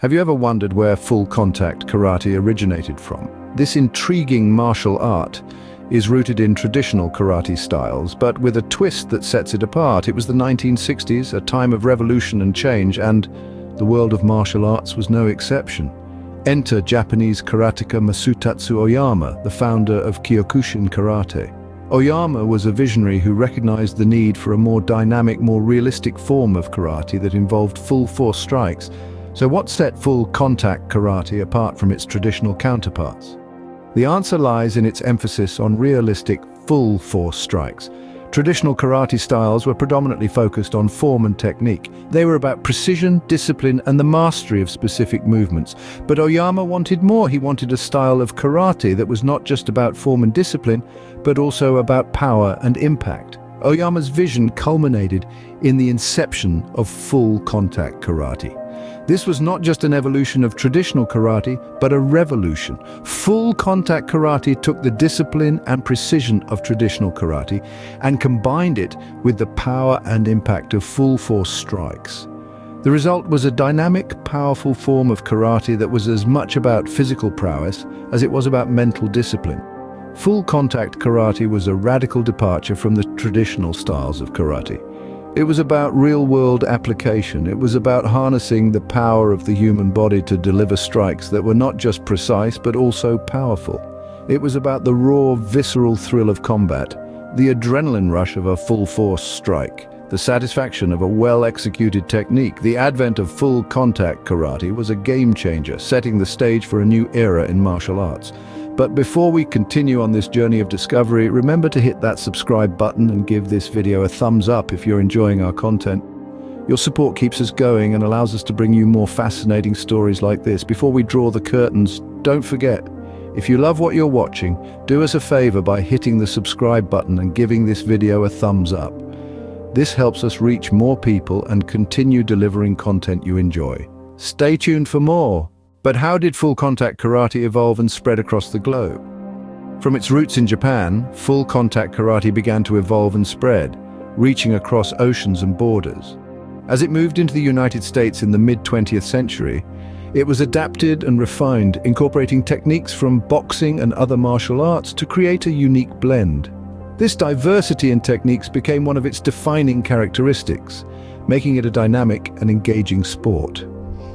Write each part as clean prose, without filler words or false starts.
Have you ever wondered where full contact karate originated from? This intriguing martial art is rooted in traditional karate styles, but with a twist that sets it apart. It was the 1960s, a time of revolution and change, and the world of martial arts was no exception. Enter Japanese karateka Masutatsu Oyama, the founder of Kyokushin karate. Oyama was a visionary who recognized the need for a more dynamic, more realistic form of karate that involved full-force strikes. So what set full contact karate apart from its traditional counterparts? The answer lies in its emphasis on realistic, full-force strikes. Traditional karate styles were predominantly focused on form and technique. They were about precision, discipline, and the mastery of specific movements. But Oyama wanted more. He wanted a style of karate that was not just about form and discipline, but also about power and impact. Oyama's vision culminated in the inception of full contact karate. This was not just an evolution of traditional karate, but a revolution. Full contact karate took the discipline and precision of traditional karate and combined it with the power and impact of full-force strikes. The result was a dynamic, powerful form of karate that was as much about physical prowess as it was about mental discipline. Full contact karate was a radical departure from the traditional styles of karate. It was about real-world application. It was about harnessing the power of the human body to deliver strikes that were not just precise, but also powerful. It was about the raw, visceral thrill of combat, the adrenaline rush of a full-force strike, the satisfaction of a well-executed technique. The advent of full-contact karate was a game-changer, setting the stage for a new era in martial arts. But before we continue on this journey of discovery, remember to hit that subscribe button and give this video a thumbs up if you're enjoying our content. Your support keeps us going and allows us to bring you more fascinating stories like this. Before we draw the curtains, don't forget, if you love what you're watching, do us a favor by hitting the subscribe button and giving this video a thumbs up. This helps us reach more people and continue delivering content you enjoy. Stay tuned for more. But how did full contact karate evolve and spread across the globe? From its roots in Japan, full contact karate began to evolve and spread, reaching across oceans and borders. As it moved into the United States in the mid-20th century, it was adapted and refined, incorporating techniques from boxing and other martial arts to create a unique blend. This diversity in techniques became one of its defining characteristics, making it a dynamic and engaging sport.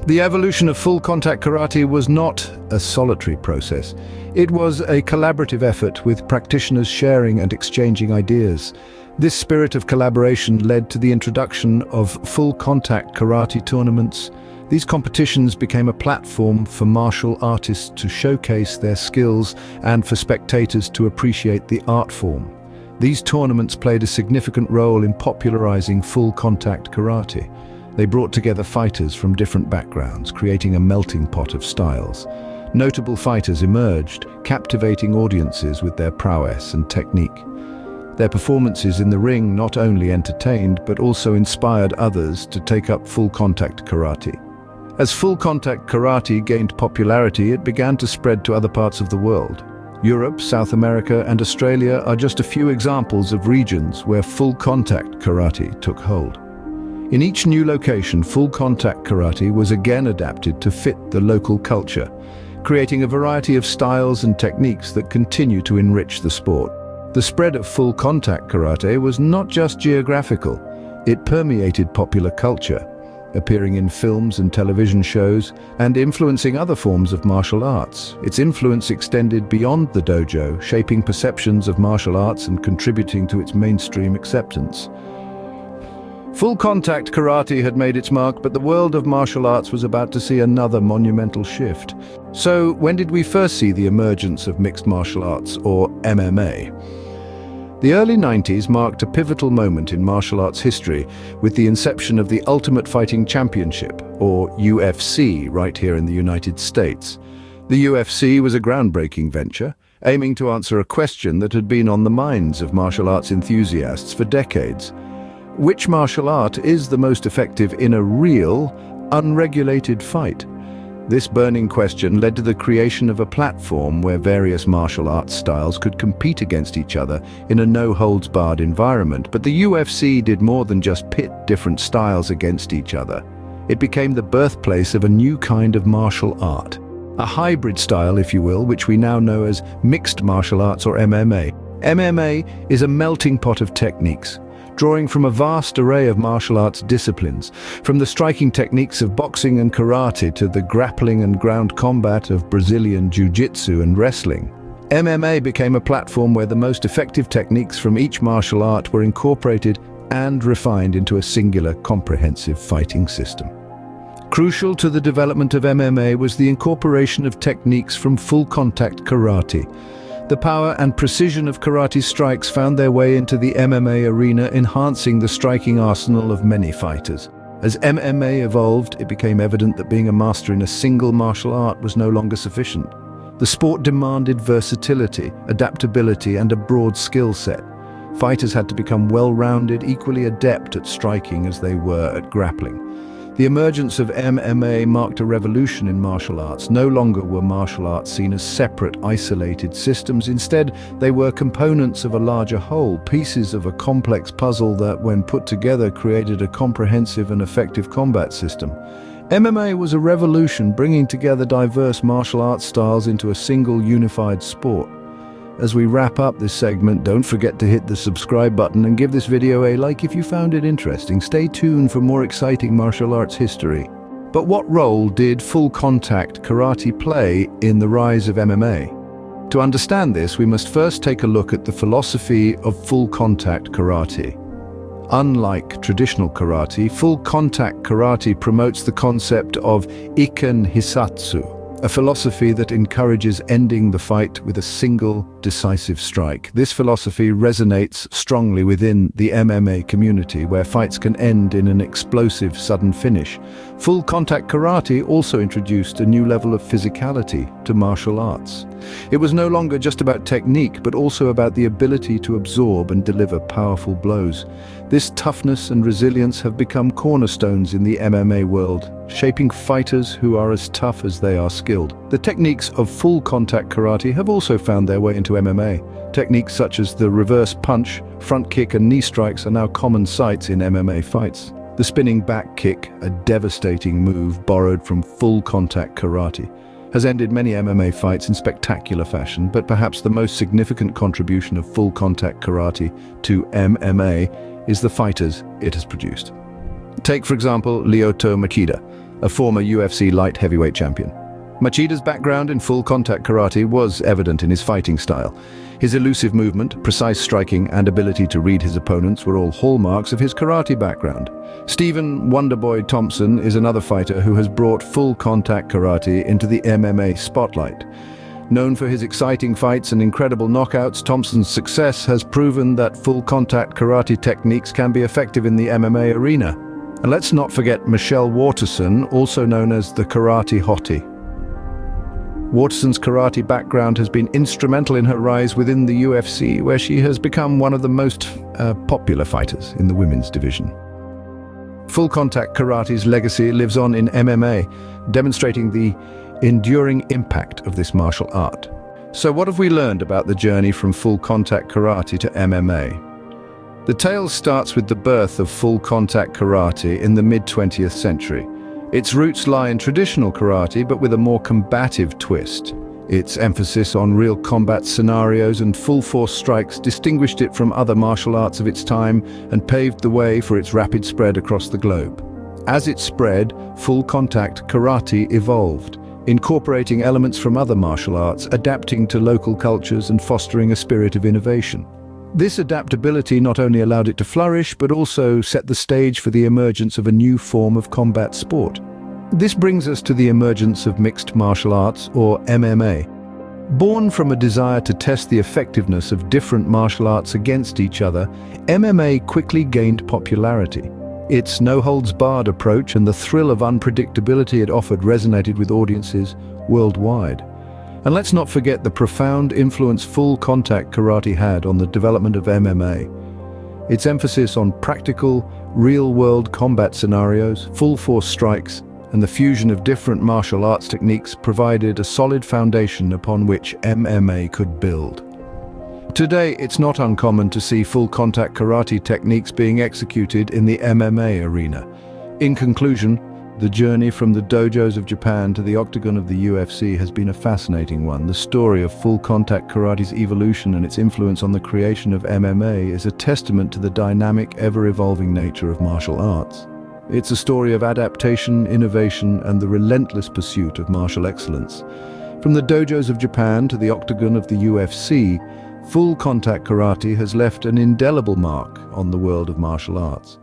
The evolution of full contact karate was not a solitary process. It was a collaborative effort with practitioners sharing and exchanging ideas. This spirit of collaboration led to the introduction of full contact karate tournaments. These competitions became a platform for martial artists to showcase their skills and for spectators to appreciate the art form. These tournaments played a significant role in popularizing full contact karate. They brought together fighters from different backgrounds, creating a melting pot of styles. Notable fighters emerged, captivating audiences with their prowess and technique. Their performances in the ring not only entertained, but also inspired others to take up full contact karate. As full contact karate gained popularity, it began to spread to other parts of the world. Europe, South America, and Australia are just a few examples of regions where full contact karate took hold. In each new location, full contact karate was again adapted to fit the local culture, creating a variety of styles and techniques that continue to enrich the sport. The spread of full contact karate was not just geographical, it permeated popular culture, appearing in films and television shows and influencing other forms of martial arts. Its influence extended beyond the dojo, shaping perceptions of martial arts and contributing to its mainstream acceptance. Full contact karate had made its mark, but the world of martial arts was about to see another monumental shift. So, when did we first see the emergence of mixed martial arts, or MMA? The early 90s marked a pivotal moment in martial arts history with the inception of the Ultimate Fighting Championship, or UFC, right here in the United States. The UFC was a groundbreaking venture, aiming to answer a question that had been on the minds of martial arts enthusiasts for decades. Which martial art is the most effective in a real, unregulated fight? This burning question led to the creation of a platform where various martial arts styles could compete against each other in a no-holds-barred environment. But the UFC did more than just pit different styles against each other. It became the birthplace of a new kind of martial art. A hybrid style, if you will, which we now know as mixed martial arts or MMA. MMA is a melting pot of techniques, drawing from a vast array of martial arts disciplines, from the striking techniques of boxing and karate to the grappling and ground combat of Brazilian jiu-jitsu and wrestling. MMA became a platform where the most effective techniques from each martial art were incorporated and refined into a singular, comprehensive fighting system. Crucial to the development of MMA was the incorporation of techniques from full-contact karate. The power and precision of karate strikes found their way into the MMA arena, enhancing the striking arsenal of many fighters. As MMA evolved, it became evident that being a master in a single martial art was no longer sufficient. The sport demanded versatility, adaptability, and a broad skill set. Fighters had to become well-rounded, equally adept at striking as they were at grappling. The emergence of MMA marked a revolution in martial arts. No longer were martial arts seen as separate, isolated systems. Instead, they were components of a larger whole, pieces of a complex puzzle that, when put together, created a comprehensive and effective combat system. MMA was a revolution, bringing together diverse martial arts styles into a single, unified sport. As we wrap up this segment, don't forget to hit the subscribe button and give this video a like if you found it interesting. Stay tuned for more exciting martial arts history. But what role did full-contact karate play in the rise of MMA? To understand this, we must first take a look at the philosophy of full-contact karate. Unlike traditional karate, full-contact karate promotes the concept of iken hisatsu, a philosophy that encourages ending the fight with a single, decisive strike. This philosophy resonates strongly within the MMA community, where fights can end in an explosive, sudden finish. Full-contact karate also introduced a new level of physicality to martial arts. It was no longer just about technique, but also about the ability to absorb and deliver powerful blows. This toughness and resilience have become cornerstones in the MMA world, shaping fighters who are as tough as they are skilled. The techniques of full-contact karate have also found their way into MMA. Techniques such as the reverse punch, front kick, and knee strikes are now common sights in MMA fights. The spinning back kick, a devastating move borrowed from full-contact karate, has ended many MMA fights in spectacular fashion, but perhaps the most significant contribution of full-contact karate to MMA is the fighters it has produced. Take, for example, Lyoto Machida, a former UFC light heavyweight champion. Machida's background in full-contact karate was evident in his fighting style. His elusive movement, precise striking, and ability to read his opponents were all hallmarks of his karate background. Stephen Wonderboy Thompson is another fighter who has brought full-contact karate into the MMA spotlight. Known for his exciting fights and incredible knockouts, Thompson's success has proven that full-contact karate techniques can be effective in the MMA arena. And let's not forget Michelle Waterson, also known as the Karate Hottie. Waterson's karate background has been instrumental in her rise within the UFC, where she has become one of the most popular fighters in the women's division. Full-contact karate's legacy lives on in MMA, demonstrating the enduring impact of this martial art. So what have we learned about the journey from full-contact karate to MMA? The tale starts with the birth of full-contact karate in the mid-20th century. Its roots lie in traditional karate, but with a more combative twist. Its emphasis on real combat scenarios and full-force strikes distinguished it from other martial arts of its time and paved the way for its rapid spread across the globe. As it spread, full-contact karate evolved, incorporating elements from other martial arts, adapting to local cultures and fostering a spirit of innovation. This adaptability not only allowed it to flourish, but also set the stage for the emergence of a new form of combat sport. This brings us to the emergence of mixed martial arts, or MMA. Born from a desire to test the effectiveness of different martial arts against each other, MMA quickly gained popularity. Its no-holds-barred approach and the thrill of unpredictability it offered resonated with audiences worldwide. And let's not forget the profound influence full-contact karate had on the development of MMA. Its emphasis on practical, real-world combat scenarios, full-force strikes, and the fusion of different martial arts techniques provided a solid foundation upon which MMA could build. Today, it's not uncommon to see full-contact karate techniques being executed in the MMA arena. In conclusion, The journey from the dojos of Japan to the octagon of the UFC has been a fascinating one. The story of full-contact karate's evolution and its influence on the creation of MMA is a testament to the dynamic, ever-evolving nature of martial arts. It's a story of adaptation, innovation, and the relentless pursuit of martial excellence. From the dojos of Japan to the octagon of the UFC, full-contact karate has left an indelible mark on the world of martial arts.